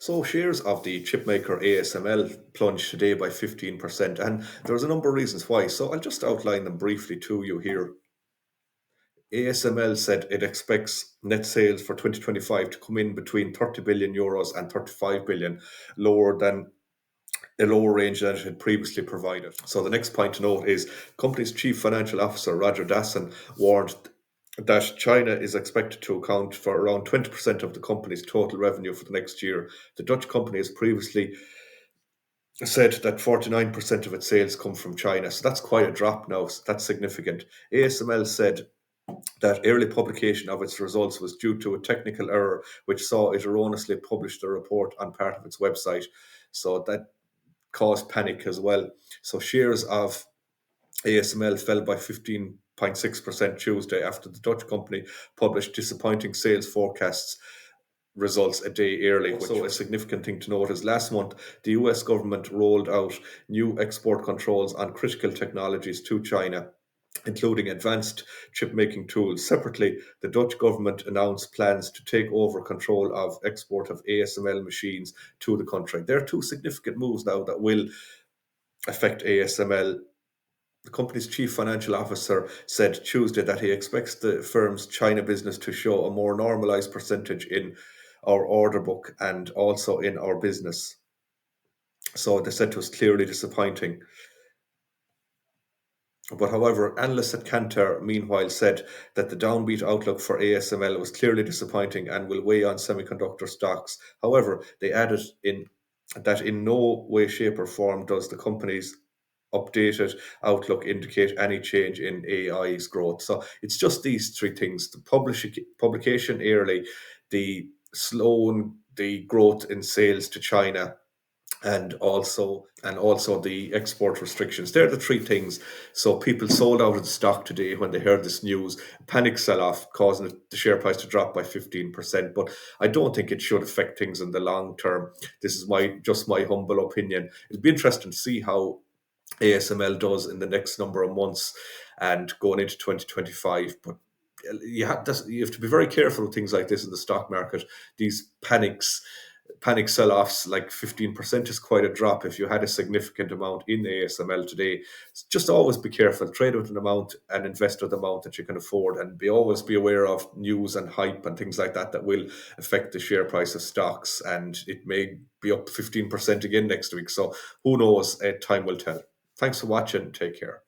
So shares of the chipmaker ASML plunged today by 15%, and there's a number of reasons why. So I'll just outline them briefly to you here. ASML said it expects net sales for 2025 to come in between 30 billion euros and 35 billion, lower than a lower range than it had previously provided. So the next point to note is company's chief financial officer Roger Dassin warned that China is expected to account for around 20% of the company's total revenue for the next year. The Dutch company has previously said that 49% of its sales come from China. So that's quite a drop now. So that's significant. ASML said that early publication of its results was due to a technical error which saw it erroneously publish the report on part of its website. So that caused panic as well. So shares of ASML fell by 15.6% Tuesday after the Dutch company published disappointing sales forecasts results a day early. Also, a significant thing to note is last month, the US government rolled out new export controls on critical technologies to China, including advanced chip making tools. Separately, the Dutch government announced plans to take over control of export of ASML machines to the country. There are two significant moves now that will affect ASML. The company's chief financial officer said Tuesday that he expects the firm's China business to show a more normalized percentage in our order book and also in our business. So they said it was clearly disappointing. But however, analysts at Cantor meanwhile said that the downbeat outlook for ASML was clearly disappointing and will weigh on semiconductor stocks. However, they added in that in no way, shape, or form does the company's updated outlook indicate any change in AI's growth. So it's just these three things: the publication early, the slow the growth in sales to China, and also the export restrictions. They're the three things. So people sold out of the stock today when they heard this news. Panic sell-off causing the share price to drop by 15%. But I don't think it should affect things in the long term. This is my humble opinion. It'll be interesting to see how ASML does in the next number of months and going into 2025. But you have to be very careful with things like this in the stock market. These panic sell-offs, like 15% is quite a drop. If you had a significant amount in ASML today, just always be careful. Trade with an amount and invest with the amount that you can afford, and always be aware of news and hype and things like that that will affect the share price of stocks, and it may be up 15% again next week. So who knows? Time will tell. Thanks for watching. Take care.